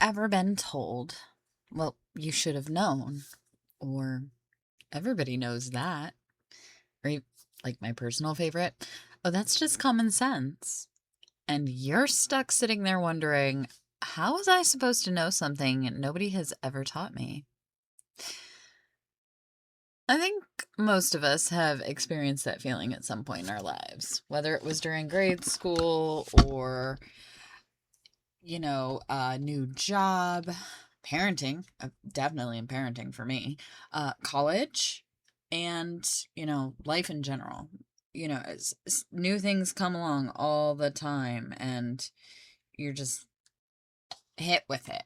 ever been told, well, you should have known, or everybody knows that, or like my personal favorite, oh, that's just common sense. And you're stuck sitting there wondering, how was I supposed to know something nobody has ever taught me? I think most of us have experienced that feeling at some point in our lives, whether it was during grade school or, a new job, parenting, definitely in parenting for me, college, and, life in general. New things come along all the time and you're just hit with it.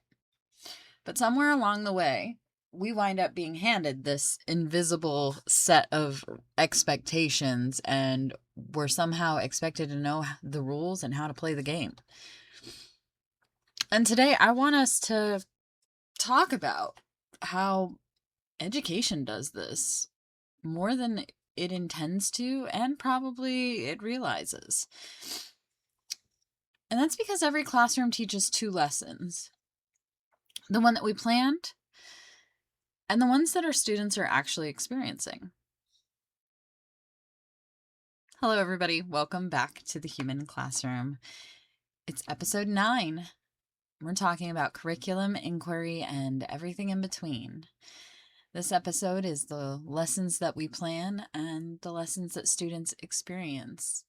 But somewhere along the way, we wind up being handed this invisible set of expectations, and we're somehow expected to know the rules and how to play the game. And today I want us to talk about how education does this more than it intends to, and probably it realizes. And that's because every classroom teaches two lessons: the one that we planned and the ones that our students are actually experiencing. Hello, everybody. Welcome back to the Human Classroom. It's episode 9. We're talking about curriculum, inquiry, and everything in between. This episode is the lessons that we plan and the lessons that students experience.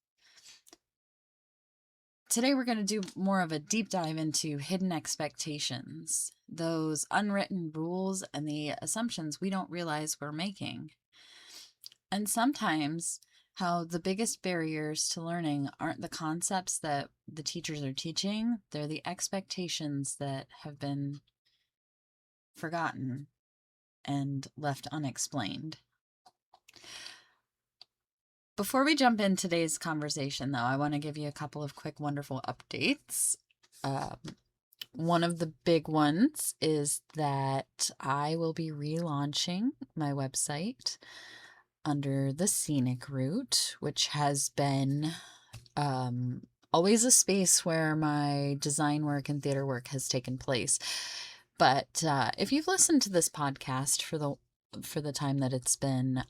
Today, we're going to do more of a deep dive into hidden expectations, those unwritten rules and the assumptions we don't realize we're making. And sometimes how the biggest barriers to learning aren't the concepts that the teachers are teaching, they're the expectations that have been forgotten and left unexplained. Before we jump in today's conversation, though, I want to give you a couple of quick, wonderful updates. One of the big ones is that I will be relaunching my website under the scenic route, which has been always a space where my design work and theater work has taken place. But if you've listened to this podcast for the time that it's been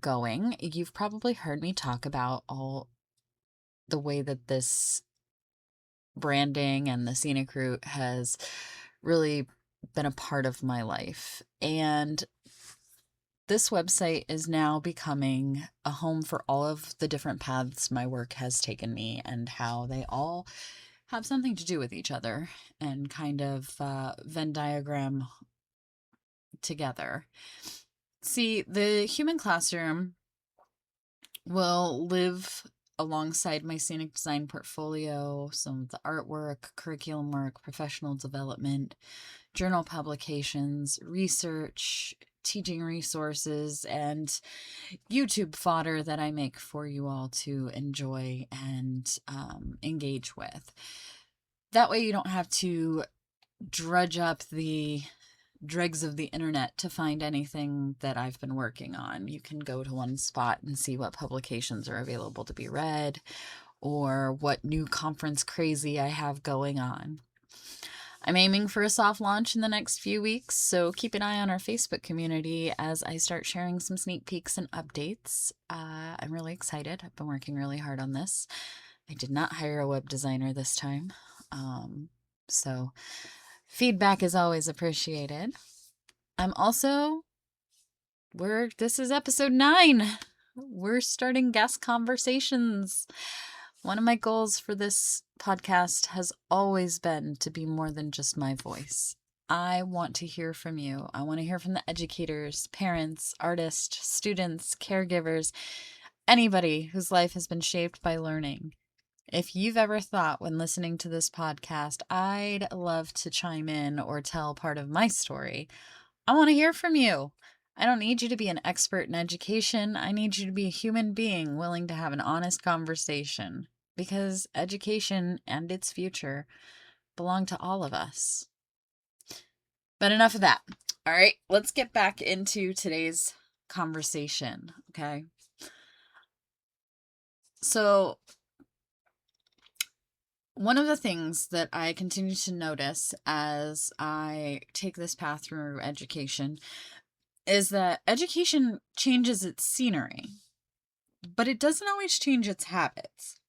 going, you've probably heard me talk about all the way that this branding and the scenic route has really been a part of my life. And this website is now becoming a home for all of the different paths my work has taken me and how they all have something to do with each other and kind of Venn diagram together. See, the Human Classroom will live alongside my scenic design portfolio, some of the artwork, curriculum work, professional development, journal publications, research, teaching resources, and YouTube fodder that I make for you all to enjoy and engage with. That way you don't have to drudge up the dregs of the internet to find anything that I've been working on. You can go to one spot and see what publications are available to be read or what new conference crazy I have going on. I'm aiming for a soft launch in the next few weeks, so keep an eye on our Facebook community as I start sharing some sneak peeks and updates. I'm really excited. I've been working really hard on this. I did not hire a web designer this time, so feedback is always appreciated. This is episode 9. We're starting guest conversations. One of my goals for this podcast has always been to be more than just my voice. I want to hear from you. I want to hear from the educators, parents, artists, students, caregivers, anybody whose life has been shaped by learning. If you've ever thought when listening to this podcast, I'd love to chime in or tell part of my story, I want to hear from you. I don't need you to be an expert in education. I need you to be a human being willing to have an honest conversation, because education and its future belong to all of us. But enough of that. All right, let's get back into today's conversation, okay? So One of the things that I continue to notice as I take this path through education is that education changes its scenery, but it doesn't always change its habits.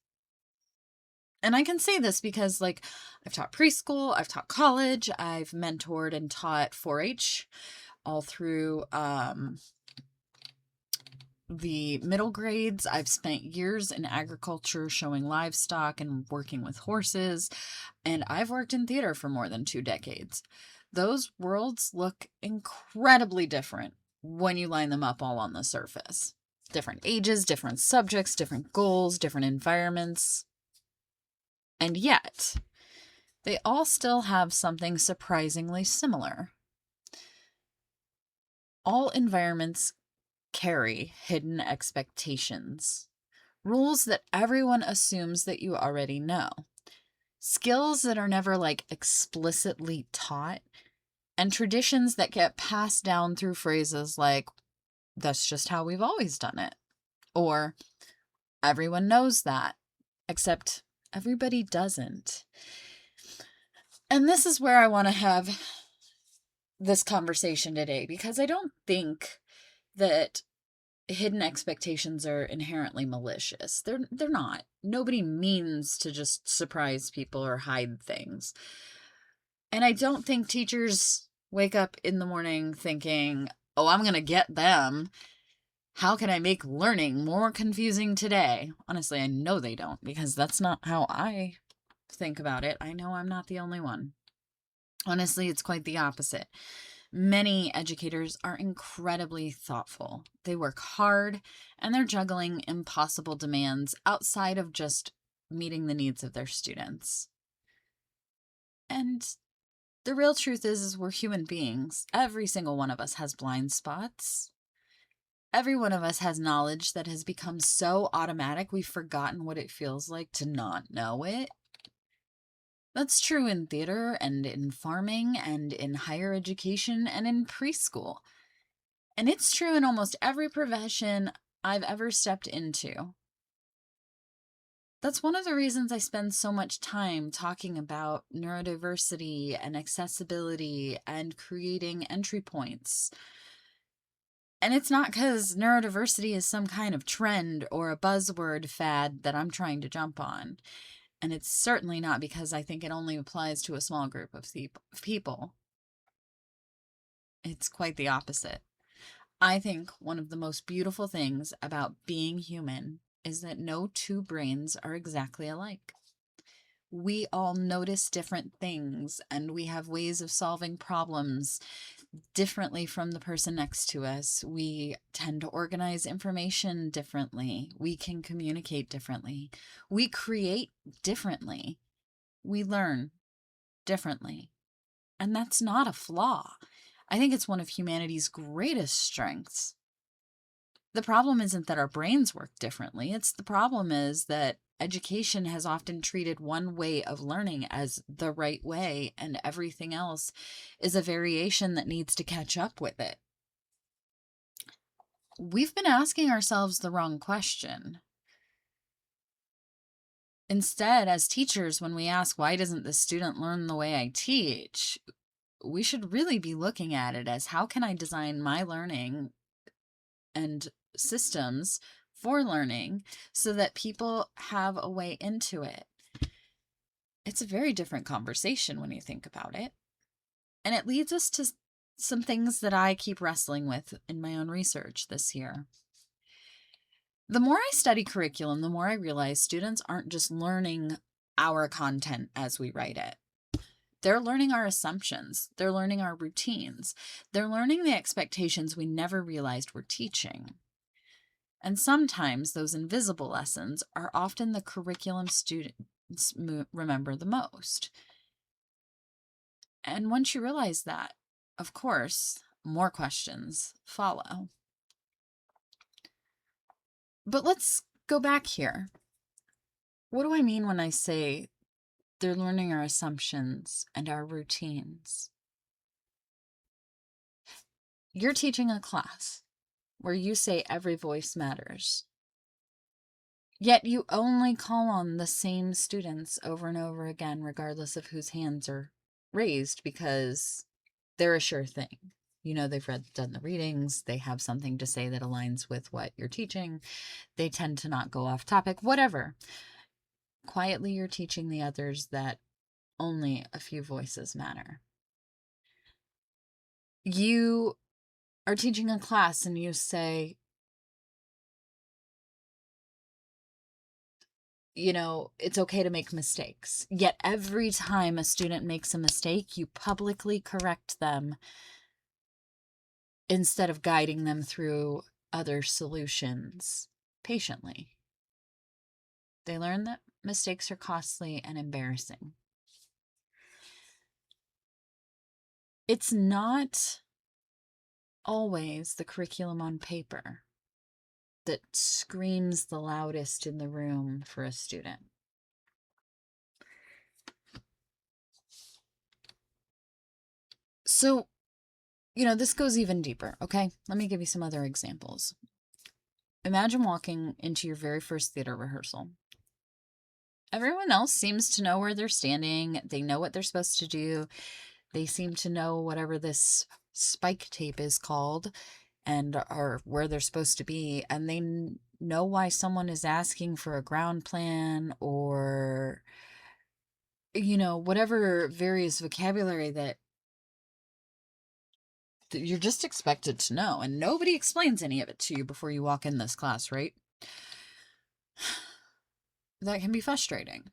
And I can say this because, like, I've taught preschool, I've taught college, I've mentored and taught 4-H all through the middle grades. I've spent years in agriculture showing livestock and working with horses, and I've worked in theater for more than 2 decades. Those worlds look incredibly different when you line them up all on the surface. Different ages, different subjects, different goals, different environments. And yet, they all still have something surprisingly similar. All environments carry hidden expectations, rules that everyone assumes that you already know, skills that are never like explicitly taught, and traditions that get passed down through phrases like, that's just how we've always done it, or everyone knows that, except everybody doesn't. And this is where I want to have this conversation today, because I don't think that hidden expectations are inherently malicious. They're not. Nobody means to just surprise people or hide things. And I don't think teachers wake up in the morning thinking, "Oh, I'm going to get them. How can I make learning more confusing today?" Honestly, I know they don't, because that's not how I think about it. I know I'm not the only one. Honestly, it's quite the opposite. Many educators are incredibly thoughtful. They work hard, and they're juggling impossible demands outside of just meeting the needs of their students. And the real truth is we're human beings. Every single one of us has blind spots. Every one of us has knowledge that has become so automatic we've forgotten what it feels like to not know it. That's true in theater and in farming and in higher education and in preschool. And it's true in almost every profession I've ever stepped into. That's one of the reasons I spend so much time talking about neurodiversity and accessibility and creating entry points. And it's not because neurodiversity is some kind of trend or a buzzword fad that I'm trying to jump on. And it's certainly not because I think it only applies to a small group of people. It's quite the opposite. I think one of the most beautiful things about being human is that no two brains are exactly alike. We all notice different things, and we have ways of solving problems differently from the person next to us. We tend to organize information differently. We can communicate differently. We create differently. We learn differently. And that's not a flaw. I think it's one of humanity's greatest strengths. The problem isn't that our brains work differently. The problem is that education has often treated one way of learning as the right way, and everything else is a variation that needs to catch up with it. We've been asking ourselves the wrong question. Instead, as teachers, when we ask, why doesn't the student learn the way I teach? We should really be looking at it as, how can I design my learning and systems for learning so that people have a way into it? It's a very different conversation when you think about it. And it leads us to some things that I keep wrestling with in my own research this year. The more I study curriculum, the more I realize students aren't just learning our content as we write it. They're learning our assumptions. They're learning our routines. They're learning the expectations we never realized we're teaching. And sometimes those invisible lessons are often the curriculum students remember the most. And once you realize that, of course, more questions follow. But let's go back here. What do I mean when I say they're learning our assumptions and our routines? You're teaching a class where you say every voice matters. Yet you only call on the same students over and over again, regardless of whose hands are raised, because they're a sure thing. You know, they've done the readings, they have something to say that aligns with what you're teaching, they tend to not go off topic, whatever. Quietly, you're teaching the others that only a few voices matter. You are teaching a class and you say, you know, it's okay to make mistakes. Yet every time a student makes a mistake, you publicly correct them instead of guiding them through other solutions patiently. They learn that mistakes are costly and embarrassing. It's not always the curriculum on paper that screams the loudest in the room for a student. So, you know, this goes even deeper, okay? Let me give you some other examples. Imagine walking into your very first theater rehearsal. Everyone else seems to know where they're standing. They know what they're supposed to do. They seem to know whatever this spike tape is called and are where they're supposed to be. And they know why someone is asking for a ground plan or, you know, whatever various vocabulary that you're just expected to know. And nobody explains any of it to you before you walk in this class, right? That can be frustrating.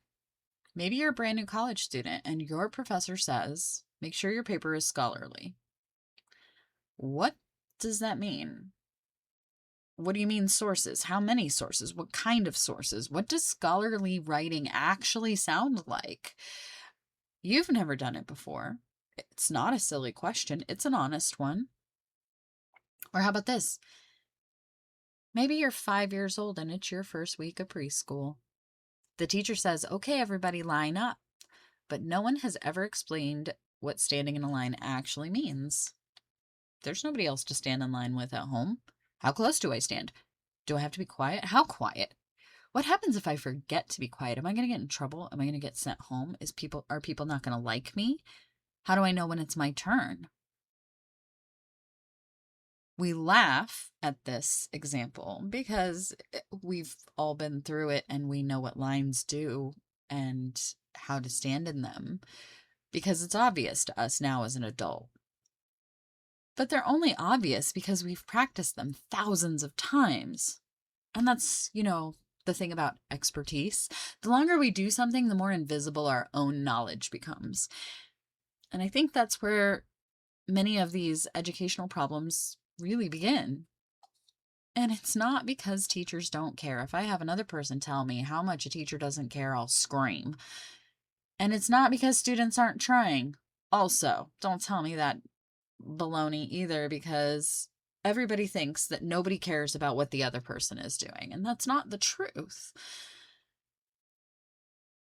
Maybe you're a brand new college student and your professor says, make sure your paper is scholarly. What does that mean? What do you mean sources? How many sources? What kind of sources? What does scholarly writing actually sound like? You've never done it before. It's not a silly question. It's an honest one. Or how about this? Maybe you're 5 years old and it's your first week of preschool. The teacher says, okay, everybody line up. But no one has ever explained what standing in a line actually means. There's nobody else to stand in line with at home. How close do I stand? Do I have to be quiet? How quiet? What happens if I forget to be quiet? Am I going to get in trouble? Am I going to get sent home? Are people not going to like me? How do I know when it's my turn? We laugh at this example because we've all been through it and we know what lines do and how to stand in them because it's obvious to us now as an adult. But they're only obvious because we've practiced them thousands of times. And that's, you know, the thing about expertise. The longer we do something, the more invisible our own knowledge becomes. And I think that's where many of these educational problems really begin. And it's not because teachers don't care. If I have another person tell me how much a teacher doesn't care, I'll scream. And it's not because students aren't trying. Also, don't tell me that baloney either, because everybody thinks that nobody cares about what the other person is doing. And that's not the truth.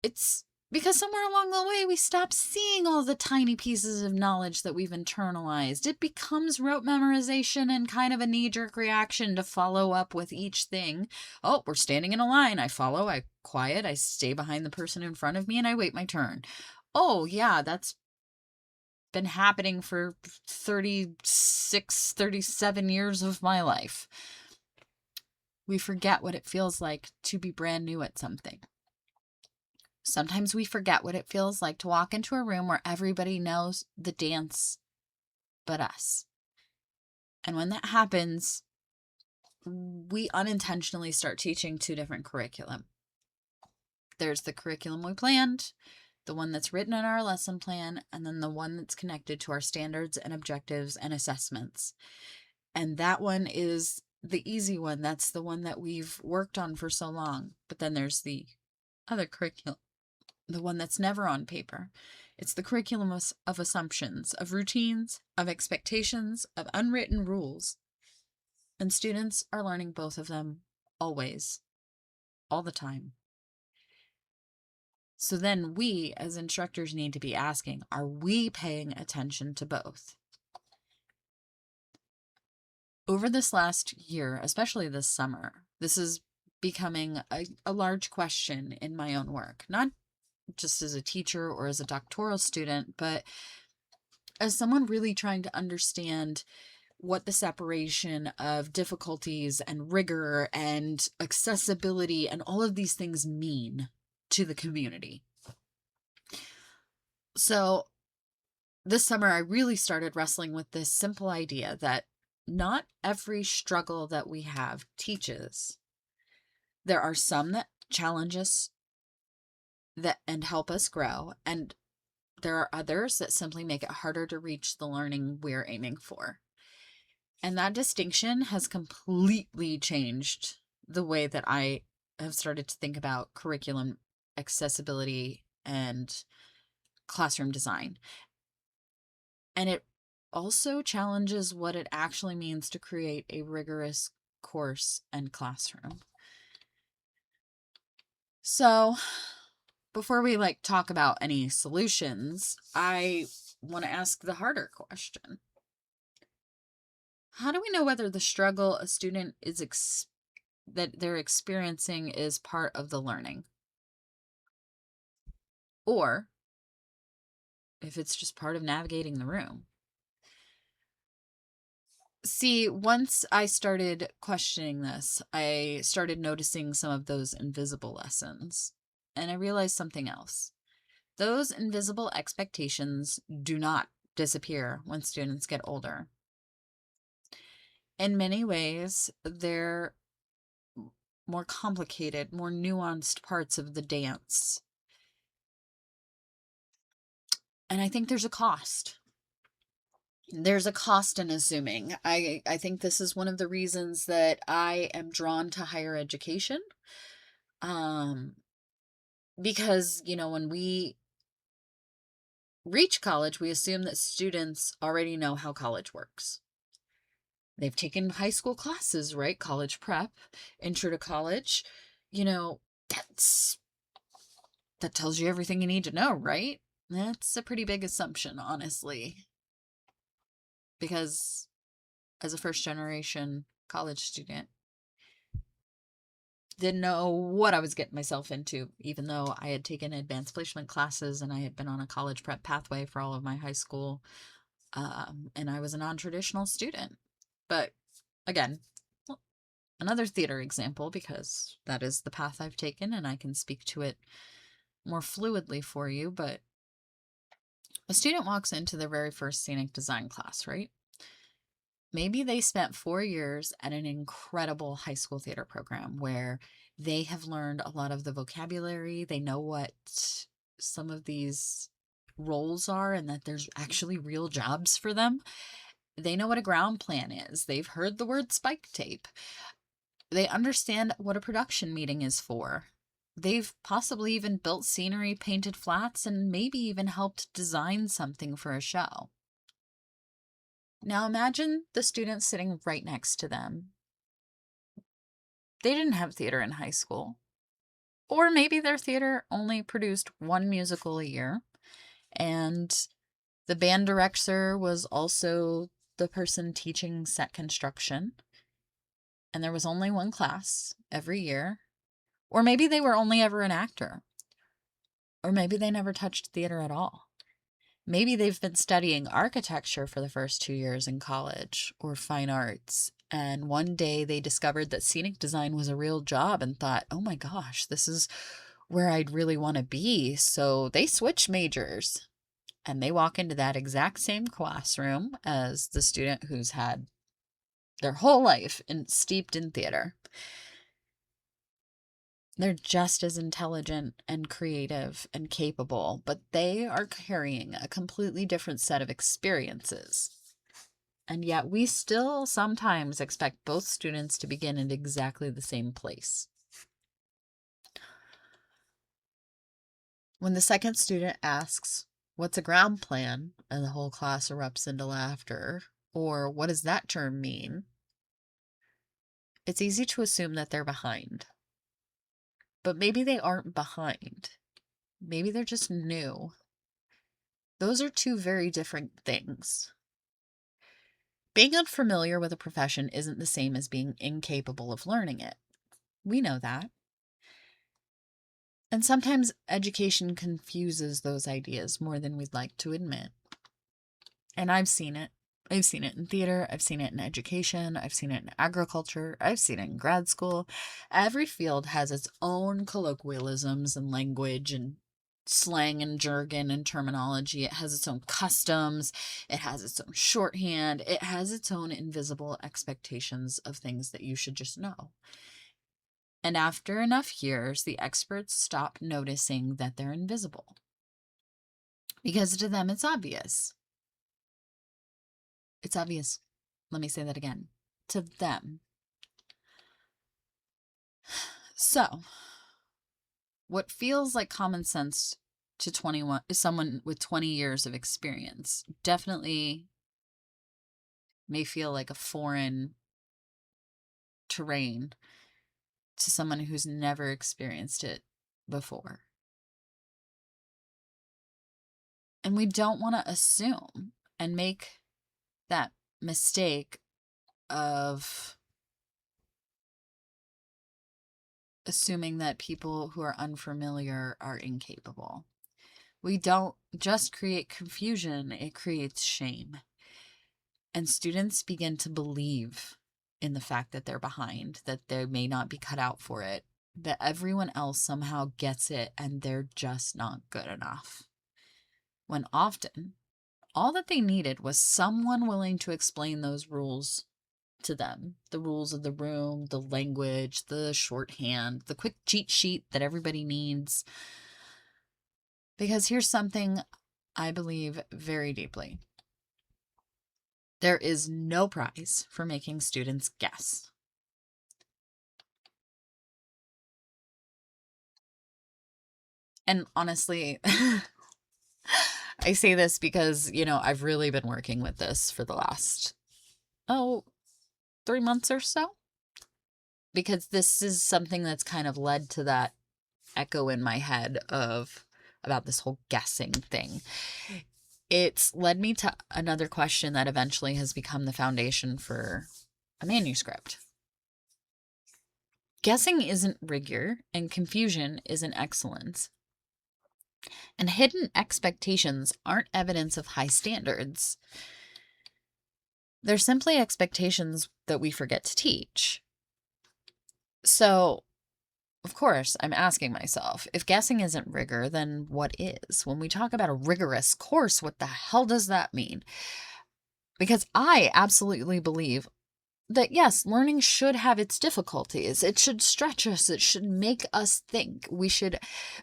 It's because somewhere along the way, we stop seeing all the tiny pieces of knowledge that we've internalized. It becomes rote memorization and kind of a knee-jerk reaction to follow up with each thing. Oh, we're standing in a line. I follow, I quiet, I stay behind the person in front of me, and I wait my turn. Oh, yeah, that's been happening for 36, 37 years of my life. We forget what it feels like to be brand new at something. Sometimes we forget what it feels like to walk into a room where everybody knows the dance but us. And when that happens, we unintentionally start teaching two different curriculum. There's the curriculum we planned, the one that's written in our lesson plan, and then the one that's connected to our standards and objectives and assessments. And that one is the easy one. That's the one that we've worked on for so long. But then there's the other curriculum, the one that's never on paper. It's the curriculum of assumptions, of routines, of expectations, of unwritten rules. And students are learning both of them always, all the time. So then we, as instructors, need to be asking, are we paying attention to both? Over this last year, especially this summer, this has becoming a large question in my own work, not just as a teacher or as a doctoral student, but as someone really trying to understand what the separation of difficulties and rigor and accessibility and all of these things mean to the community. So this summer, I really started wrestling with this simple idea that not every struggle that we have teaches. There are some that challenge us and help us grow, and there are others that simply make it harder to reach the learning we're aiming for. And that distinction has completely changed the way that I have started to think about curriculum accessibility and classroom design. And it also challenges what it actually means to create a rigorous course and classroom. So, before we talk about any solutions, I want to ask the harder question. How do we know whether the struggle a student is that they're experiencing is part of the learning, or if it's just part of navigating the room? See, once I started questioning this, I started noticing some of those invisible lessons, and I realized something else. Those invisible expectations do not disappear when students get older. In many ways, they're more complicated, more nuanced parts of the dance. And I think there's a cost. There's a cost in assuming. I think this is one of the reasons that I am drawn to higher education. Because, when we reach college, we assume that students already know how college works. They've taken high school classes, right? College prep, intro to college. That tells you everything you need to know, right? That's a pretty big assumption, honestly. Because as a first generation college student, didn't know what I was getting myself into, even though I had taken advanced placement classes and I had been on a college prep pathway for all of my high school. And I was a non-traditional student. But again, another theater example, because that is the path I've taken and I can speak to it more fluidly for you. But a student walks into their very first scenic design class, right? Maybe they spent 4 years at an incredible high school theater program where they have learned a lot of the vocabulary. They know what some of these roles are and that there's actually real jobs for them. They know what a ground plan is. They've heard the word spike tape. They understand what a production meeting is for. They've possibly even built scenery, painted flats, and maybe even helped design something for a show. Now imagine the student sitting right next to them. They didn't have theater in high school. Or maybe their theater only produced one musical a year, and the band director was also the person teaching set construction, and there was only one class every year. Or maybe they were only ever an actor. Or maybe they never touched theater at all. Maybe they've been studying architecture for the first 2 years in college, or fine arts, and one day they discovered that scenic design was a real job and thought, oh my gosh, this is where I'd really want to be. So they switch majors and they walk into that exact same classroom as the student who's had their whole life steeped in theater. They're just as intelligent and creative and capable, but they are carrying a completely different set of experiences. And yet we still sometimes expect both students to begin at exactly the same place. When the second student asks, "What's a ground plan?" and the whole class erupts into laughter, or "What does that term mean?" it's easy to assume that they're behind. But maybe they aren't behind. Maybe they're just new. Those are two very different things. Being unfamiliar with a profession isn't the same as being incapable of learning it. We know that. And sometimes education confuses those ideas more than we'd like to admit. And I've seen it. I've seen it in theater. I've seen it in education. I've seen it in agriculture. I've seen it in grad school. Every field has its own colloquialisms and language and slang and jargon and terminology. It has its own customs. It has its own shorthand. It has its own invisible expectations of things that you should just know. And after enough years, the experts stop noticing that they're invisible. Because to them, it's obvious. It's obvious. Let me say that again. To them. So, what feels like common sense to someone with 20 years of experience definitely may feel like a foreign terrain to someone who's never experienced it before. And we don't want to assume and make that mistake of assuming that people who are unfamiliar are incapable. We don't just create confusion, it creates shame. And students begin to believe in the fact that they're behind, that they may not be cut out for it, that everyone else somehow gets it and they're just not good enough. When often, all that they needed was someone willing to explain those rules to them. The rules of the room, the language, the shorthand, the quick cheat sheet that everybody needs. Because here's something I believe very deeply. There is no prize for making students guess. And honestly, I say this because, I've really been working with this for the last, 3 months or so. Because this is something that's kind of led to that echo in my head about this whole guessing thing. It's led me to another question that eventually has become the foundation for a manuscript. Guessing isn't rigor, and confusion isn't excellence. And hidden expectations aren't evidence of high standards. They're simply expectations that we forget to teach. So, of course, I'm asking myself, if guessing isn't rigor, then what is? When we talk about a rigorous course, what the hell does that mean? Because I absolutely believe that, yes, learning should have its difficulties. It should stretch us. It should make us think. We should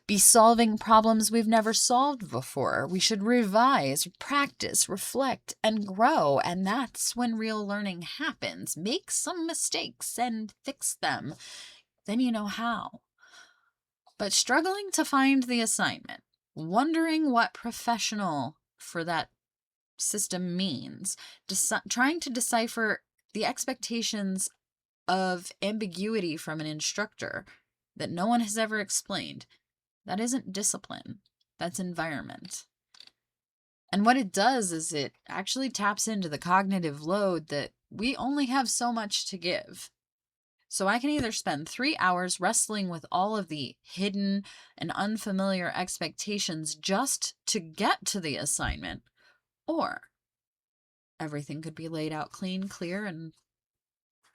be solving problems we've never solved before. We should revise, practice, reflect, and grow. And that's when real learning happens. Make some mistakes and fix them. Then you know how. But struggling to find the assignment, wondering what professional for that system means, trying to decipher the expectations of ambiguity from an instructor that no one has ever explained, that isn't discipline, that's environment. And what it does is it actually taps into the cognitive load that we only have so much to give. So I can either spend 3 hours wrestling with all of the hidden and unfamiliar expectations just to get to the assignment, or everything could be laid out clean, clear, and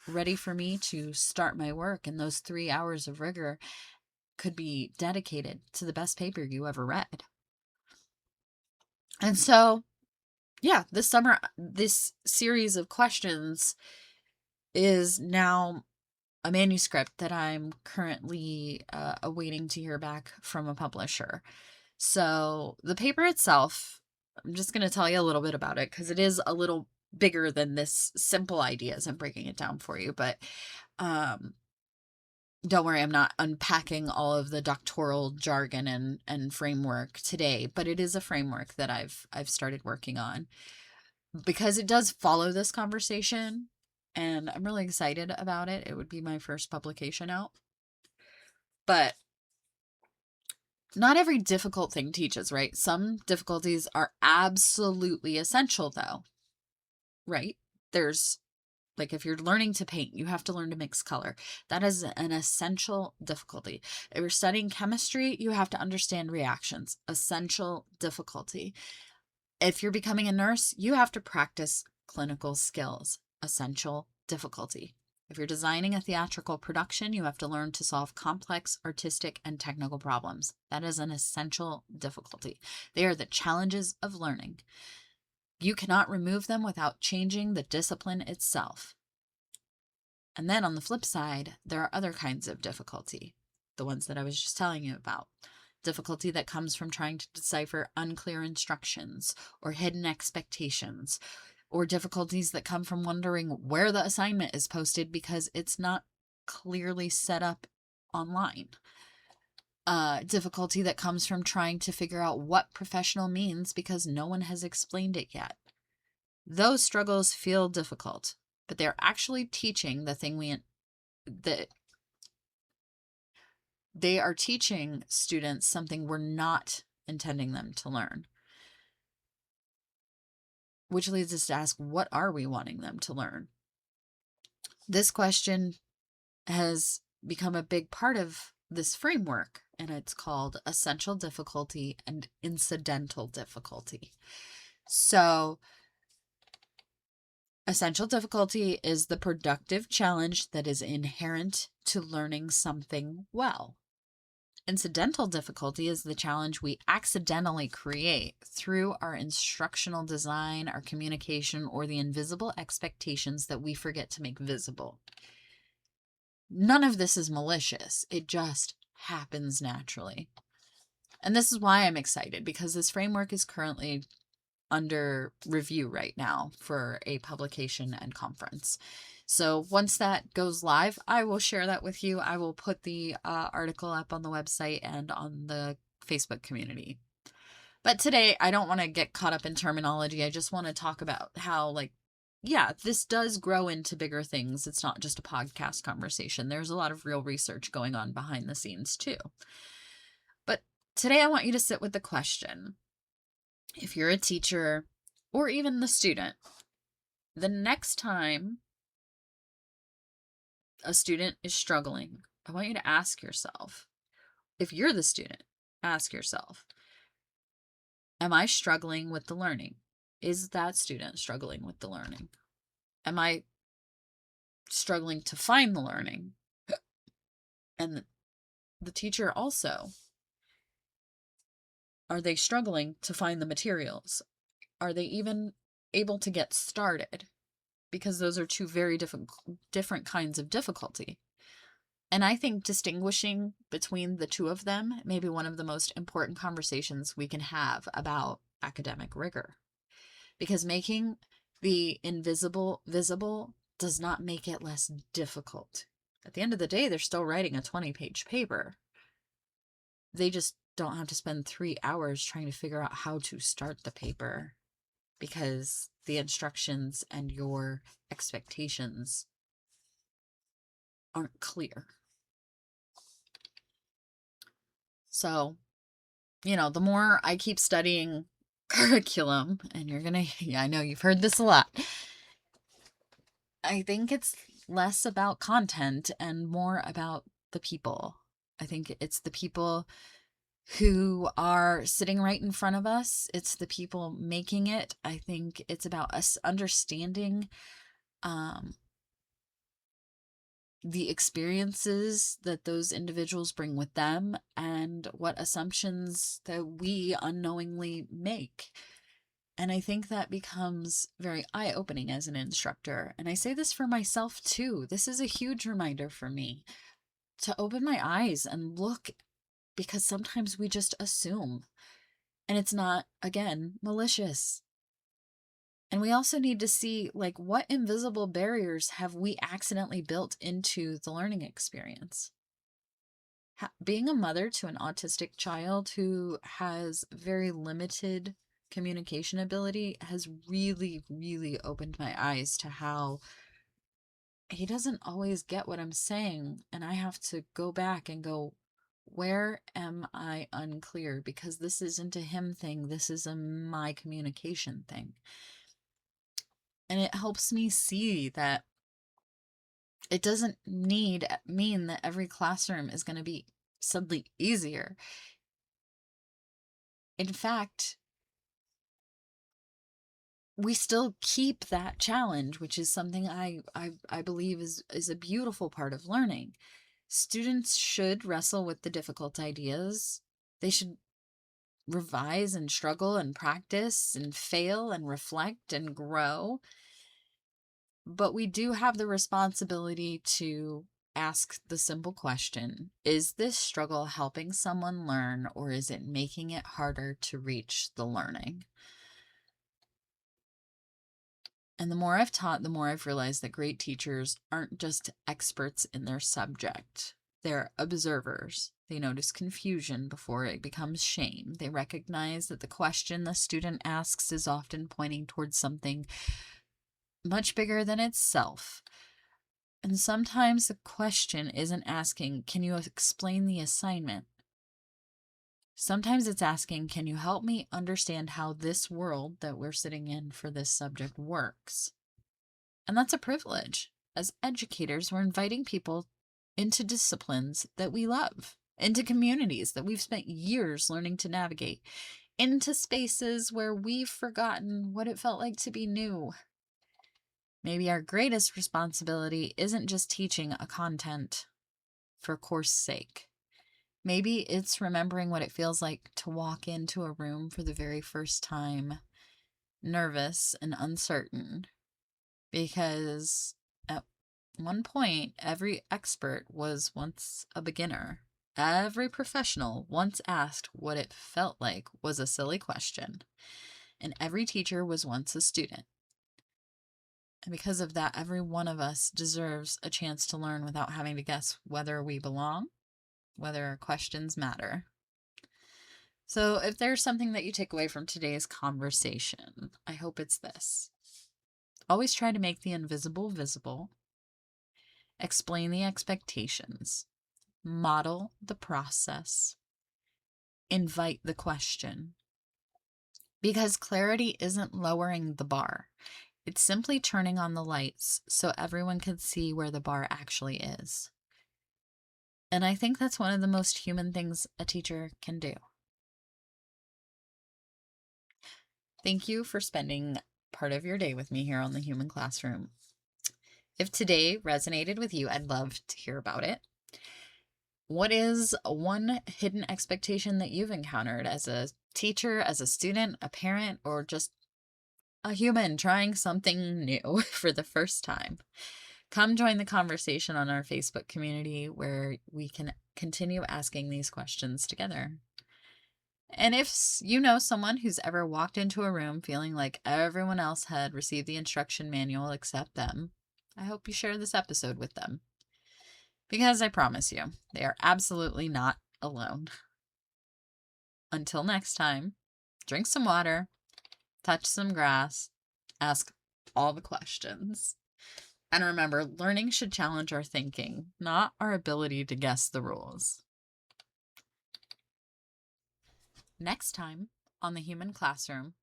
ready for me to start my work. And those 3 hours of rigor could be dedicated to the best paper you ever read. And so, yeah, this summer, this series of questions is now a manuscript that I'm currently awaiting to hear back from a publisher. So the paper itself, I'm just going to tell you a little bit about it because it is a little bigger than this simple ideas. I'm breaking it down for you, but don't worry, I'm not unpacking all of the doctoral jargon and framework today, but it is a framework that I've started working on because it does follow this conversation. And I'm really excited about it. It would be my first publication out. But not every difficult thing teaches, right? Some difficulties are absolutely essential, though, right? There's Like if you're learning to paint, you have to learn to mix color. That is an essential difficulty. If you're studying chemistry, you have to understand reactions. Essential difficulty. If you're becoming a nurse, you have to practice clinical skills. Essential difficulty. If you're designing a theatrical production, you have to learn to solve complex artistic and technical problems. That is an essential difficulty. They are the challenges of learning. You cannot remove them without changing the discipline itself. And then on the flip side, there are other kinds of difficulty, the ones that I was just telling you about. Difficulty that comes from trying to decipher unclear instructions or hidden expectations, or difficulties that come from wondering where the assignment is posted because it's not clearly set up online. Difficulty that comes from trying to figure out what professional means because no one has explained it yet. Those struggles feel difficult, but they're actually teaching the thing that they are teaching students something we're not intending them to learn. Which leads us to ask, what are we wanting them to learn? This question has become a big part of this framework, and it's called essential difficulty and incidental difficulty. So, essential difficulty is the productive challenge that is inherent to learning something well. Incidental difficulty is the challenge we accidentally create through our instructional design, our communication, or the invisible expectations that we forget to make visible. None of this is malicious. It just happens naturally. And this is why I'm excited, because this framework is currently under review right now for a publication and conference. So once that goes live, I will share that with you. I will put the article up on the website and on the Facebook community. But today, I don't want to get caught up in terminology. I just want to talk about how, yeah, this does grow into bigger things. It's not just a podcast conversation. There's a lot of real research going on behind the scenes too. But today I want you to sit with the question, if you're a teacher or even the student, the next time a student is struggling, I want you to ask yourself, if you're the student, ask yourself, am I struggling with the learning? Is that student struggling with the learning? Am I struggling to find the learning? And the teacher also, are they struggling to find the materials? Are they even able to get started? Because those are two very different kinds of difficulty. And I think distinguishing between the two of them may be one of the most important conversations we can have about academic rigor. Because making the invisible visible does not make it less difficult. At the end of the day, they're still writing a 20-page paper. They just don't have to spend 3 hours trying to figure out how to start the paper, because the instructions and your expectations aren't clear. So, the more I keep studying curriculum, and I know you've heard this a lot, I think it's less about content and more about the people. I think it's the people who are sitting right in front of us. It's the people making it. I think it's about us understanding the experiences that those individuals bring with them and what assumptions that we unknowingly make. And I think that becomes very eye-opening as an instructor. And I say this for myself too. This is a huge reminder for me to open my eyes and look, because sometimes we just assume, and it's not, again, malicious. And we also need to see, what invisible barriers have we accidentally built into the learning experience? Being a mother to an autistic child who has very limited communication ability has really, really opened my eyes to how he doesn't always get what I'm saying. And I have to go back and go, where am I unclear? Because this isn't a him thing. This is a my communication thing. And it helps me see that It doesn't mean that every classroom is going to be suddenly easier. In fact, we still keep that challenge, which is something I believe is a beautiful part of learning. Students should wrestle with the difficult ideas. They should revise and struggle and practice and fail and reflect and grow. But we do have the responsibility to ask the simple question, is this struggle helping someone learn, or is it making it harder to reach the learning? And the more I've taught, the more I've realized that great teachers aren't just experts in their subject. They're observers. They notice confusion before it becomes shame. They recognize that the question the student asks is often pointing towards something much bigger than itself. And sometimes the question isn't asking, can you explain the assignment? Sometimes it's asking, can you help me understand how this world that we're sitting in for this subject works? And that's a privilege. As educators, we're inviting people into disciplines that we love, into communities that we've spent years learning to navigate, into spaces where we've forgotten what it felt like to be new. Maybe our greatest responsibility isn't just teaching a content for course sake. Maybe it's remembering what it feels like to walk into a room for the very first time, nervous and uncertain, because at one point, every expert was once a beginner. Every professional once asked what it felt like was a silly question, and every teacher was once a student. And because of that, every one of us deserves a chance to learn without having to guess whether we belong, whether our questions matter. So if there's something that you take away from today's conversation, I hope it's this. Always try to make the invisible visible. Explain the expectations. Model the process. Invite the question. Because clarity isn't lowering the bar. It's simply turning on the lights so everyone can see where the bar actually is. And I think that's one of the most human things a teacher can do. Thank you for spending part of your day with me here on the Human Classroom. If today resonated with you, I'd love to hear about it. What is one hidden expectation that you've encountered as a teacher, as a student, a parent, or just a human trying something new for the first time? Come join the conversation on our Facebook community where we can continue asking these questions together. And if you know someone who's ever walked into a room feeling like everyone else had received the instruction manual except them, I hope you share this episode with them. Because I promise you, they are absolutely not alone. Until next time, drink some water, touch some grass, ask all the questions. And remember, learning should challenge our thinking, not our ability to guess the rules. Next time on the Human Classroom,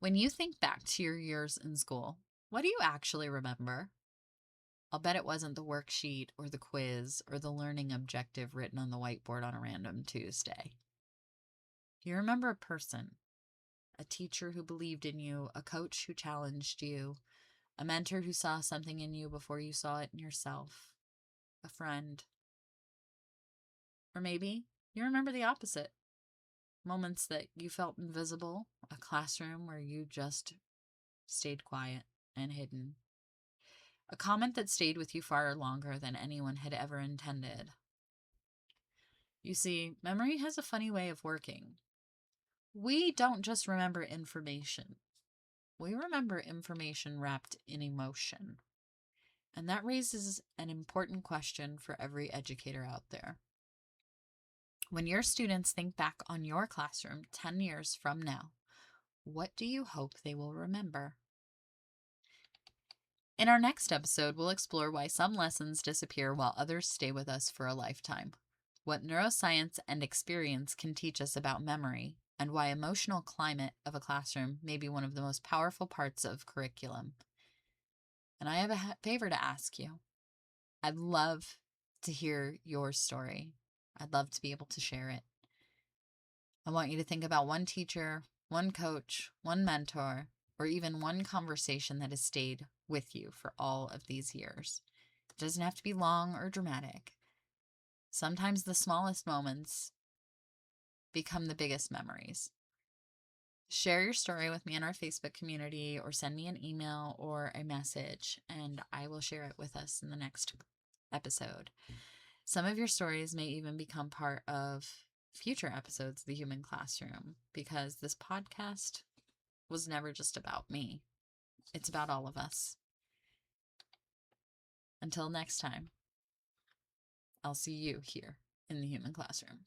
when you think back to your years in school, what do you actually remember? I'll bet it wasn't the worksheet or the quiz or the learning objective written on the whiteboard on a random Tuesday. Do you remember a person, a teacher who believed in you, a coach who challenged you, a mentor who saw something in you before you saw it in yourself, a friend? Or maybe you remember the opposite. Moments that you felt invisible, a classroom where you just stayed quiet and hidden. A comment that stayed with you far longer than anyone had ever intended. You see, memory has a funny way of working. We don't just remember information. We remember information wrapped in emotion. And that raises an important question for every educator out there. When your students think back on your classroom 10 years from now, what do you hope they will remember? In our next episode, we'll explore why some lessons disappear while others stay with us for a lifetime, what neuroscience and experience can teach us about memory, and why emotional climate of a classroom may be one of the most powerful parts of curriculum. And I have a favor to ask you. I'd love to hear your story. I'd love to be able to share it. I want you to think about one teacher, one coach, one mentor, or even one conversation that has stayed with you for all of these years. It doesn't have to be long or dramatic. Sometimes the smallest moments become the biggest memories. Share your story with me in our Facebook community, or send me an email or a message, and I will share it with us in the next episode. Some of your stories may even become part of future episodes of The Human Classroom, because this podcast was never just about me. It's about all of us. Until next time, I'll see you here in The Human Classroom.